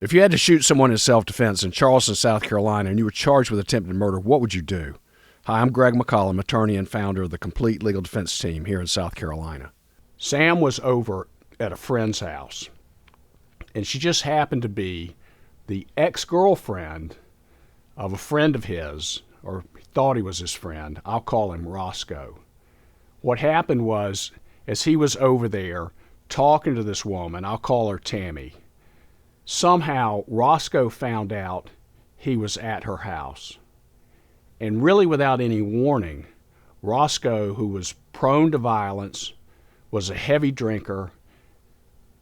If you had to shoot someone in self-defense in Charleston, South Carolina, and you were charged with attempted murder, what would you do? Hi, I'm Greg McCollum, attorney and founder of the Complete Legal Defense Team here in South Carolina. Sam was over at a friend's house, and she just happened to be the ex-girlfriend of a friend of his, or he thought he was his friend. I'll call him Roscoe. What happened was, as he was over there talking to this woman, I'll call her Tammy, somehow Roscoe found out he was at her house. And really without any warning, Roscoe, who was prone to violence, was a heavy drinker.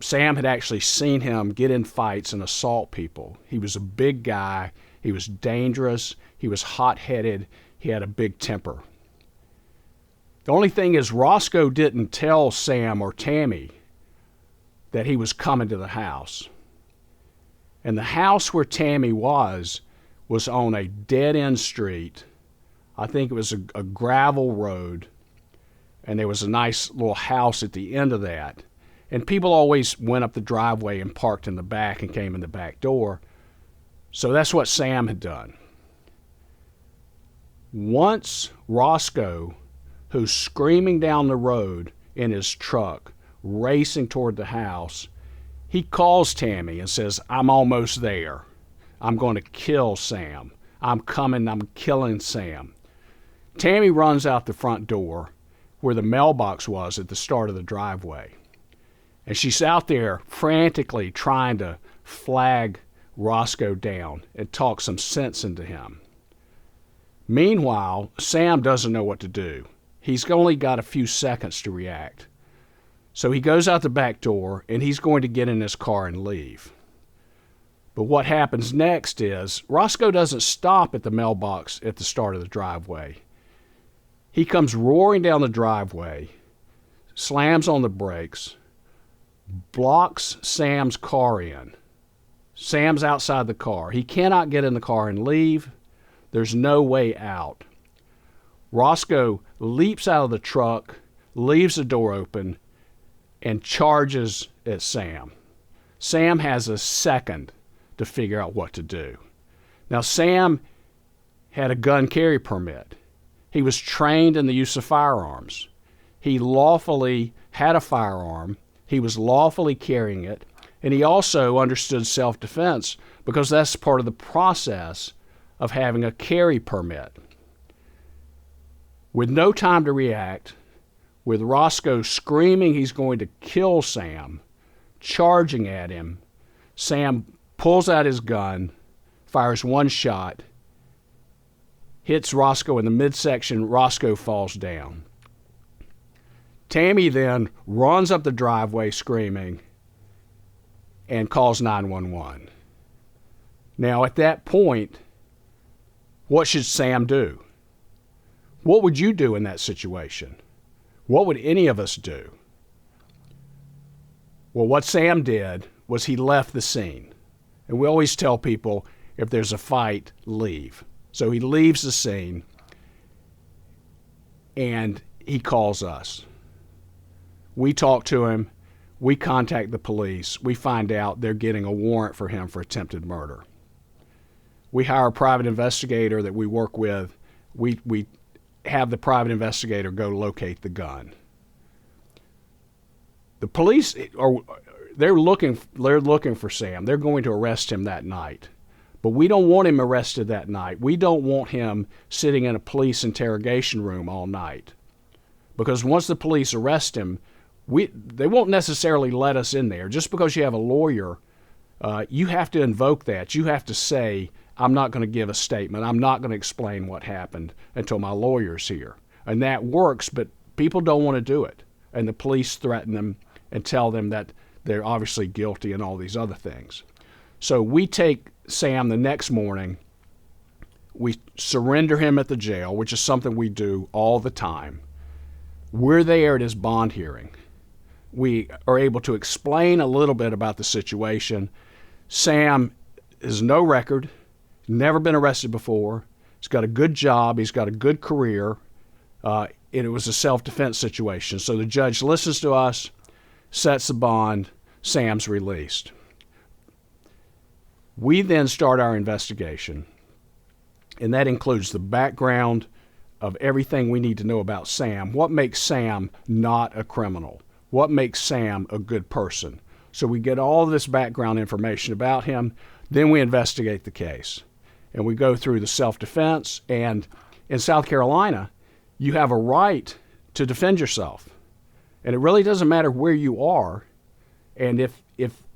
Sam had actually seen him get in fights and assault people. He was a big guy. He was dangerous. He was hot-headed. He had a big temper. The only thing is Roscoe didn't tell Sam or Tammy that he was coming to the house. And the house where Tammy was on a dead-end street. I think it was a gravel road, and there was a nice little house at the end of that. And people always went up the driveway and parked in the back and came in the back door. So that's what Sam had done. Once Roscoe, who's screaming down the road in his truck, racing toward the house, he calls Tammy and says, "I'm almost there. I'm going to kill Sam. I'm coming. I'm killing Sam." Tammy runs out the front door where the mailbox was at the start of the driveway. And she's out there frantically trying to flag Roscoe down and talk some sense into him. Meanwhile, Sam doesn't know what to do. He's only got a few seconds to react. So he goes out the back door, and he's going to get in his car and leave. But what happens next is Roscoe doesn't stop at the mailbox at the start of the driveway. He comes roaring down the driveway, slams on the brakes, blocks Sam's car in. Sam's outside the car. He cannot get in the car and leave. There's no way out. Roscoe leaps out of the truck, leaves the door open, and charges at Sam. Sam has a second to figure out what to do. Now, Sam had a gun carry permit. He was trained in the use of firearms. He lawfully had a firearm. He was lawfully carrying it. And he also understood self-defense because that's part of the process of having a carry permit. With no time to react, with Roscoe screaming he's going to kill Sam, charging at him, Sam pulls out his gun, fires one shot, hits Roscoe in the midsection. Roscoe falls down. Tammy then runs up the driveway screaming and calls 911. Now, at that point, what should Sam do? What would you do in that situation? What would any of us do? Well, what Sam did was he left the scene. And we always tell people, if there's a fight, leave. So he leaves the scene, and he calls us. We talk to him. We contact the police. We find out they're getting a warrant for him for attempted murder. We hire a private investigator that we work with. We have the private investigator go locate the gun. The police they're looking for Sam. They're going to arrest him that night. But we don't want him arrested that night. We don't want him sitting in a police interrogation room all night. Because once the police arrest him, they won't necessarily let us in there. Just because you have a lawyer, you have to invoke that. You have to say, I'm not going to give a statement. I'm not going to explain what happened until my lawyer's here. And that works, but people don't want to do it. And the police threaten them and tell them that they're obviously guilty and all these other things. So we take Sam the next morning. We surrender him at the jail, which is something we do all the time. We're there at his bond hearing. We are able to explain a little bit about the situation. Sam has no record, never been arrested before. He's got a good job. He's got a good career. It was a self-defense situation. So the judge listens to us, sets the bond. Sam's released. We then start our investigation, and that includes the background of everything we need to know about Sam. What makes Sam not a criminal? What makes Sam a good person? So we get all this background information about him, then we investigate the case. And we go through the self-defense, and in South Carolina, you have a right to defend yourself. And it really doesn't matter where you are. And if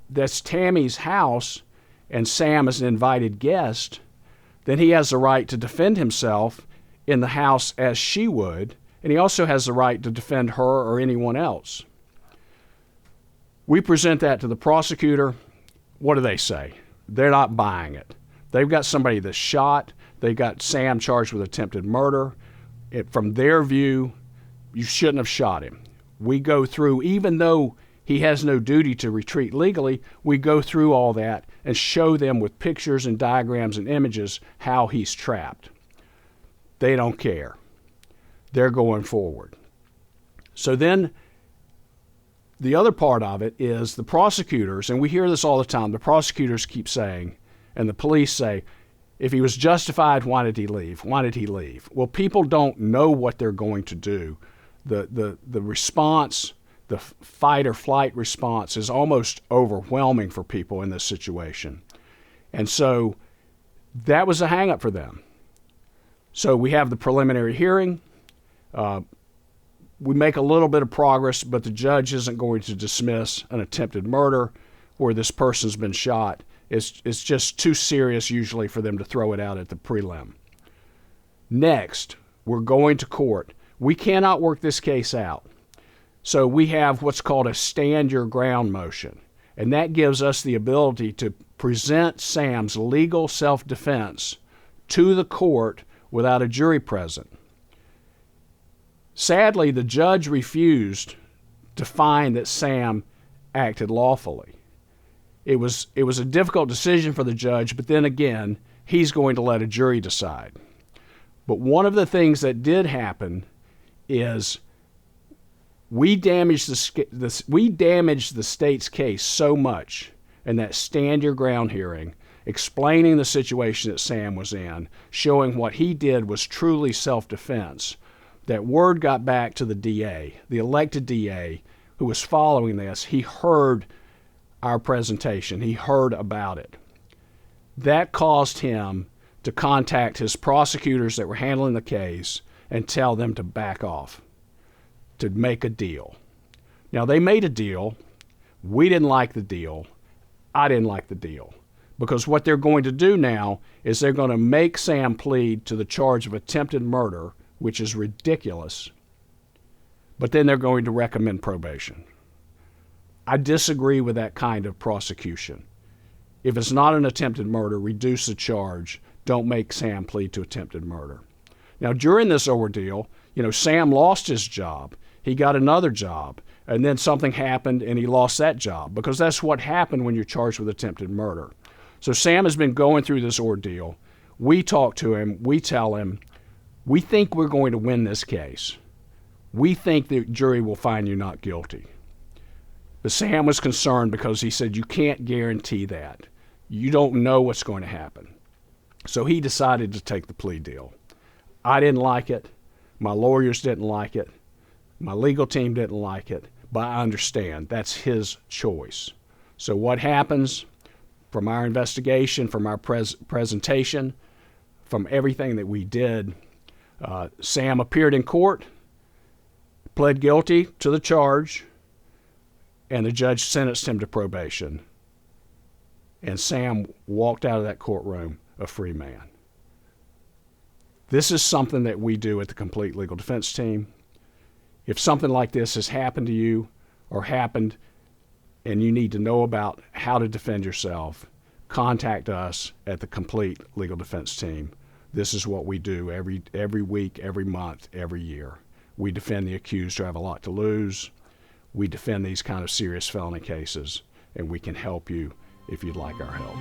that's Tammy's house and Sam is an invited guest, then he has the right to defend himself in the house as she would, and he also has the right to defend her or anyone else. We present that to the prosecutor. What do they say? They're not buying it. They've got somebody that's shot. They've got Sam charged with attempted murder. From their view, you shouldn't have shot him. We go through, even though he has no duty to retreat legally, we go through all that and show them with pictures and diagrams and images how he's trapped. They don't care. They're going forward. So then the other part of it is the prosecutors, and we hear this all the time, the prosecutors keep saying, and the police say, if he was justified, why did he leave? Why did he leave? Well, people don't know what they're going to do. The response, the fight or flight response is almost overwhelming for people in this situation. And so that was a hang-up for them. So we have the preliminary hearing. We make a little bit of progress, but the judge isn't going to dismiss an attempted murder where this person's been shot. It's just too serious usually for them to throw it out at the prelim. Next, we're going to court. We cannot work this case out. So we have what's called a stand your ground motion, and that gives us the ability to present Sam's legal self-defense to the court without a jury present. Sadly, the judge refused to find that Sam acted lawfully. It was a difficult decision for the judge, but then again, he's going to let a jury decide. But one of the things that did happen is we damaged the state's case so much in that stand your ground hearing, explaining the situation that Sam was in, showing what he did was truly self-defense, that word got back to the DA, the elected DA, who was following this. He heard our presentation. He heard about it. That caused him to contact his prosecutors that were handling the case and tell them to back off, to make a deal. Now, they made a deal. We didn't like the deal. I didn't like the deal. Because what they're going to do now is they're going to make Sam plead to the charge of attempted murder, which is ridiculous, but then they're going to recommend probation. I disagree with that kind of prosecution. If it's not an attempted murder, reduce the charge. Don't make Sam plead to attempted murder. Now, during this ordeal, Sam lost his job. He got another job, and then something happened and he lost that job, because that's what happened when you're charged with attempted murder. So Sam has been going through this ordeal. We talk to him. We tell him, we think we're going to win this case. We think the jury will find you not guilty. But Sam was concerned because he said, you can't guarantee that. You don't know what's going to happen. So he decided to take the plea deal. I didn't like it. My lawyers didn't like it. My legal team didn't like it. But I understand that's his choice. So what happens from our investigation, from our presentation, from everything that we did, Sam appeared in court, pled guilty to the charge, and the judge sentenced him to probation. And Sam walked out of that courtroom a free man. This is something that we do at the Complete Legal Defense Team. If something like this has happened to you or happened and you need to know about how to defend yourself, contact us at the Complete Legal Defense Team. This is what we do every week, every month, every year. We defend the accused who have a lot to lose. We defend these kind of serious felony cases, and we can help you if you'd like our help.